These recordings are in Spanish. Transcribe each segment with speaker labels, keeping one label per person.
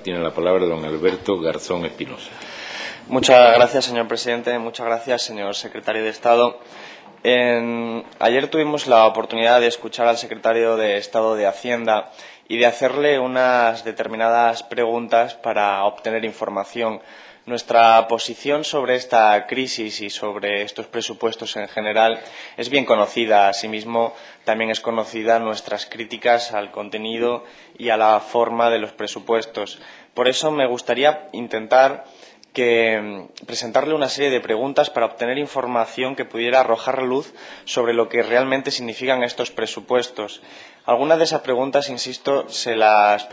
Speaker 1: Tiene la palabra don Alberto Garzón Espinosa.
Speaker 2: Muchas gracias, señor presidente. Muchas gracias, señor secretario de Estado. Ayer tuvimos la oportunidad de escuchar al secretario de Estado de Hacienda y de hacerle unas determinadas preguntas para obtener información. Nuestra posición sobre esta crisis y sobre estos presupuestos en general es bien conocida. Asimismo, también es conocida nuestras críticas al contenido y a la forma de los presupuestos. Por eso me gustaría intentar presentarle una serie de preguntas para obtener información que pudiera arrojar luz sobre lo que realmente significan estos presupuestos. Algunas de esas preguntas, insisto, se las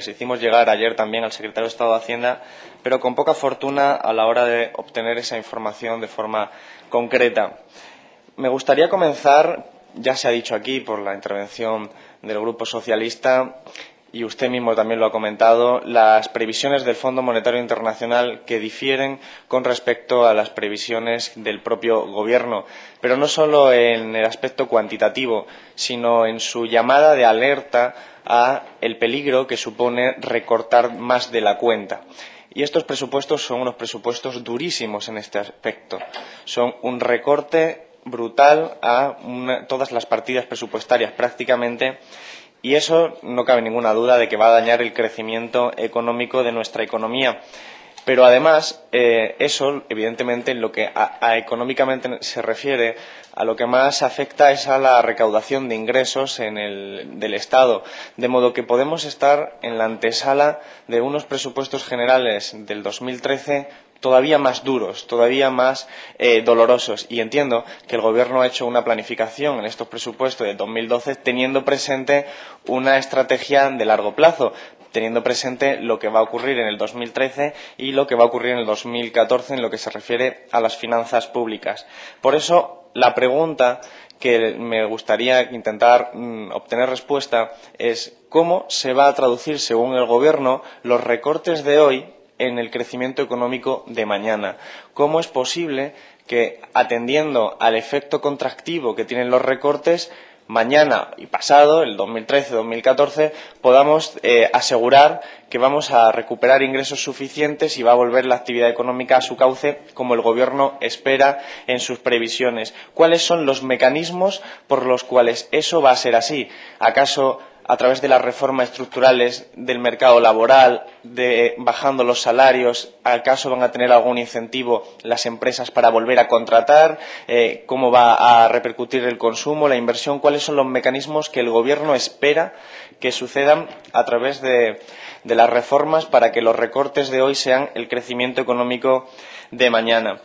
Speaker 2: hicimos llegar ayer también al secretario de Estado de Hacienda, pero con poca fortuna a la hora de obtener esa información de forma concreta. Me gustaría comenzar, ya se ha dicho aquí por la intervención del Grupo Socialista, y usted mismo también lo ha comentado, las previsiones del Fondo Monetario Internacional que difieren con respecto a las previsiones del propio Gobierno, pero no solo en el aspecto cuantitativo, sino en su llamada de alerta a el peligro que supone recortar más de la cuenta. Y estos presupuestos son unos presupuestos durísimos en este aspecto. Son un recorte brutal a todas las partidas presupuestarias prácticamente. Y eso no cabe ninguna duda de que va a dañar el crecimiento económico de nuestra economía. Pero además, eso, evidentemente, en lo que económicamente se refiere, a lo que más afecta es a la recaudación de ingresos del Estado. De modo que podemos estar en la antesala de unos presupuestos generales del 2013 todavía más duros, todavía más dolorosos. Y entiendo que el Gobierno ha hecho una planificación en estos presupuestos de 2012 teniendo presente una estrategia de largo plazo, teniendo presente lo que va a ocurrir en el 2013 y lo que va a ocurrir en el 2014 en lo que se refiere a las finanzas públicas. Por eso, la pregunta que me gustaría intentar obtener respuesta es ¿cómo se va a traducir, según el Gobierno, los recortes de hoy en el crecimiento económico de mañana? ¿Cómo es posible que, atendiendo al efecto contractivo que tienen los recortes, mañana y pasado, el 2013-2014, podamos asegurar que vamos a recuperar ingresos suficientes y va a volver la actividad económica a su cauce como el Gobierno espera en sus previsiones? ¿Cuáles son los mecanismos por los cuales eso va a ser así? ¿Acaso a través de las reformas estructurales del mercado laboral, bajando los salarios? ¿Acaso van a tener algún incentivo las empresas para volver a contratar? ¿Cómo va a repercutir el consumo, la inversión? ¿Cuáles son los mecanismos que el Gobierno espera que sucedan a través de las reformas para que los recortes de hoy sean el crecimiento económico de mañana?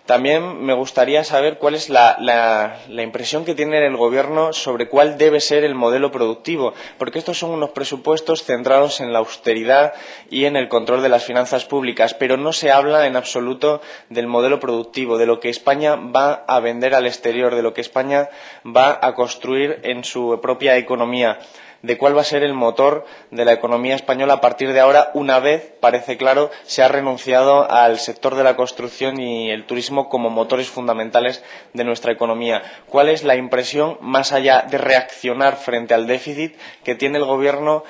Speaker 2: También me gustaría saber cuál es la impresión que tiene el Gobierno sobre cuál debe ser el modelo productivo, porque estos son unos presupuestos centrados en la austeridad y en el control de las finanzas públicas, pero no se habla en absoluto del modelo productivo, de lo que España va a vender al exterior, de lo que España va a construir en su propia economía, de cuál va a ser el motor de la economía española a partir de ahora, una vez, parece claro, se ha renunciado al sector de la construcción y el turismo como motores fundamentales de nuestra economía. ¿Cuál es la impresión, más allá de reaccionar frente al déficit, que tiene el Gobierno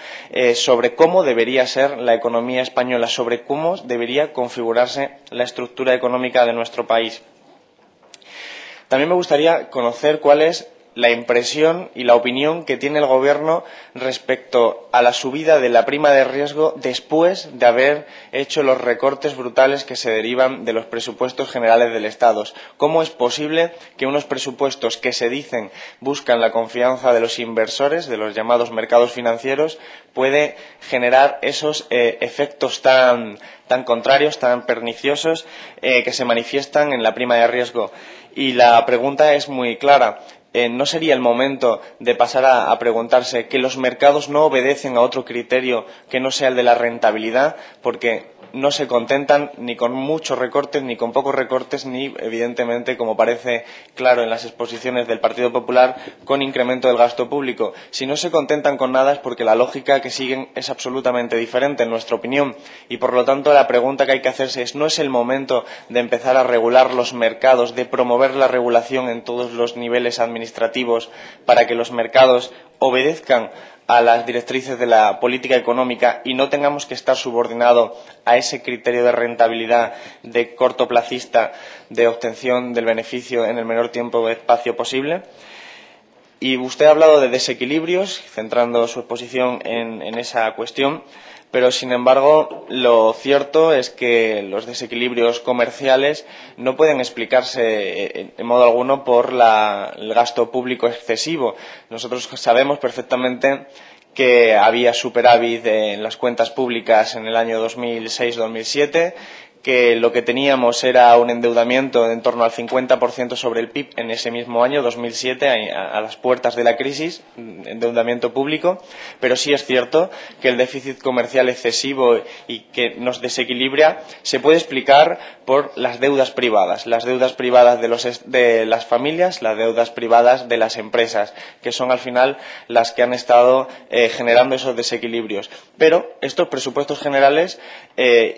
Speaker 2: sobre cómo debería ser la economía española, sobre cómo debería configurarse la estructura económica de nuestro país? También me gustaría conocer cuál es la impresión y la opinión que tiene el Gobierno respecto a la subida de la prima de riesgo después de haber hecho los recortes brutales que se derivan de los presupuestos generales del Estado. ¿Cómo es posible que unos presupuestos que se dicen buscan la confianza de los inversores, de los llamados mercados financieros, puede generar esos efectos tan contrarios, tan perniciosos que se manifiestan en la prima de riesgo? Y la pregunta es muy clara. ¿No sería el momento de pasar a preguntarse que los mercados no obedecen a otro criterio que no sea el de la rentabilidad? Porque no se contentan ni con muchos recortes, ni con pocos recortes, ni, evidentemente, como parece claro en las exposiciones del Partido Popular, con incremento del gasto público. Si no se contentan con nada es porque la lógica que siguen es absolutamente diferente, en nuestra opinión. Y, por lo tanto, la pregunta que hay que hacerse es ¿no es el momento de empezar a regular los mercados, de promover la regulación en todos los niveles administrativos administrativos para que los mercados obedezcan a las directrices de la política económica y no tengamos que estar subordinados a ese criterio de rentabilidad de cortoplacista de obtención del beneficio en el menor tiempo o espacio posible. Y usted ha hablado de desequilibrios, centrando su exposición en esa cuestión, pero, sin embargo, lo cierto es que los desequilibrios comerciales no pueden explicarse en modo alguno por el gasto público excesivo. Nosotros sabemos perfectamente que había superávit en las cuentas públicas en el año 2006-2007, que lo que teníamos era un endeudamiento de en torno al 50% sobre el PIB en ese mismo año, 2007, a las puertas de la crisis, endeudamiento público, pero sí es cierto que el déficit comercial excesivo y que nos desequilibra se puede explicar por las deudas privadas de las familias, las deudas privadas de las empresas, que son al final las que han estado generando esos desequilibrios. Pero estos presupuestos generales,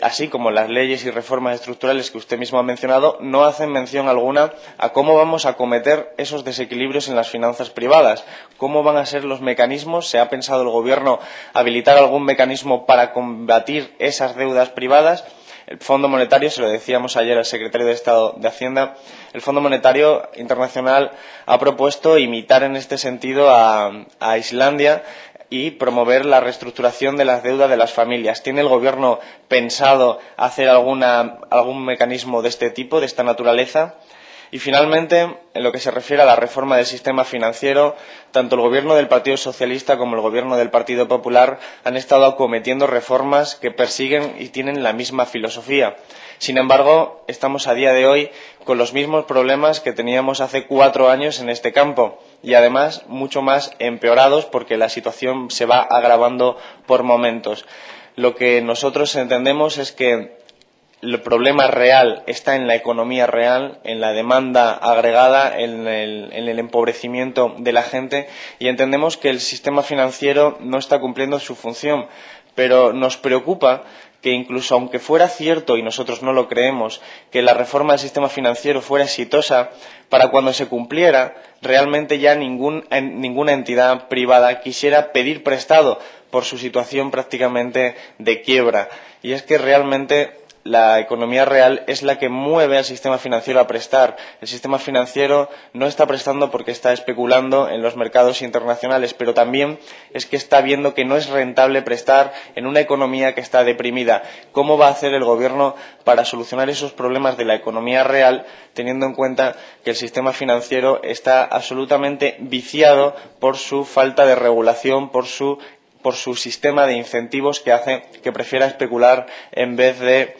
Speaker 2: así como las leyes y reformas estructurales que usted mismo ha mencionado, no hacen mención alguna a cómo vamos a acometer esos desequilibrios en las finanzas privadas, cómo van a ser los mecanismos. ¿Se ha pensado el Gobierno habilitar algún mecanismo para combatir esas deudas privadas? El Fondo Monetario, se lo decíamos ayer al secretario de Estado de Hacienda, el Fondo Monetario Internacional ha propuesto imitar en este sentido a Islandia y promover la reestructuración de las deudas de las familias. ¿Tiene el Gobierno pensado hacer algún mecanismo de este tipo, de esta naturaleza? Y, finalmente, en lo que se refiere a la reforma del sistema financiero, tanto el Gobierno del Partido Socialista como el Gobierno del Partido Popular han estado acometiendo reformas que persiguen y tienen la misma filosofía. Sin embargo, estamos a día de hoy con los mismos problemas que teníamos hace 4 años en este campo y, además, mucho más empeorados porque la situación se va agravando por momentos. Lo que nosotros entendemos es que el problema real está en la economía real, en la demanda agregada, en el empobrecimiento de la gente, y entendemos que el sistema financiero no está cumpliendo su función. Pero nos preocupa que, incluso aunque fuera cierto, y nosotros no lo creemos, que la reforma del sistema financiero fuera exitosa, para cuando se cumpliera, realmente ya ninguna entidad privada quisiera pedir prestado por su situación prácticamente de quiebra. Y es que realmente la economía real es la que mueve al sistema financiero a prestar. El sistema financiero no está prestando porque está especulando en los mercados internacionales, pero también es que está viendo que no es rentable prestar en una economía que está deprimida. ¿Cómo va a hacer el Gobierno para solucionar esos problemas de la economía real, teniendo en cuenta que el sistema financiero está absolutamente viciado por su falta de regulación, por su sistema de incentivos que hace que prefiera especular en vez de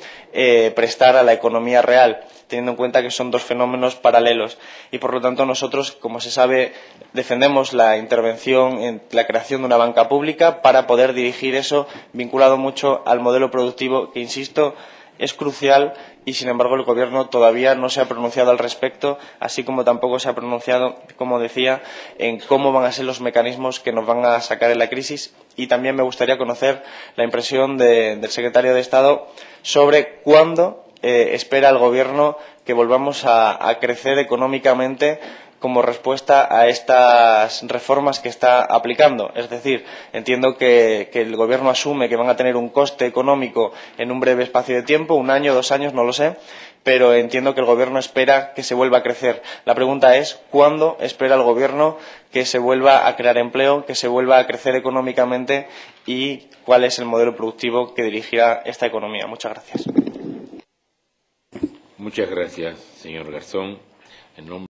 Speaker 2: prestar a la economía real, teniendo en cuenta que son dos fenómenos paralelos? Y, por lo tanto, nosotros, como se sabe, defendemos la intervención en la creación de una banca pública para poder dirigir eso, vinculado mucho al modelo productivo, que, insisto, es crucial, y, sin embargo, el Gobierno todavía no se ha pronunciado al respecto, así como tampoco se ha pronunciado, como decía, en cómo van a ser los mecanismos que nos van a sacar de la crisis. Y también me gustaría conocer la impresión del secretario de Estado sobre cuándo espera el Gobierno que volvamos a crecer económicamente como respuesta a estas reformas que está aplicando. Es decir, entiendo que el Gobierno asume que van a tener un coste económico en un breve espacio de tiempo, 1 año, 2 años, no lo sé, pero entiendo que el Gobierno espera que se vuelva a crecer. La pregunta es, ¿cuándo espera el Gobierno que se vuelva a crear empleo, que se vuelva a crecer económicamente, y cuál es el modelo productivo que dirigirá esta economía? Muchas gracias.
Speaker 1: Muchas gracias, señor Garzón. En nombre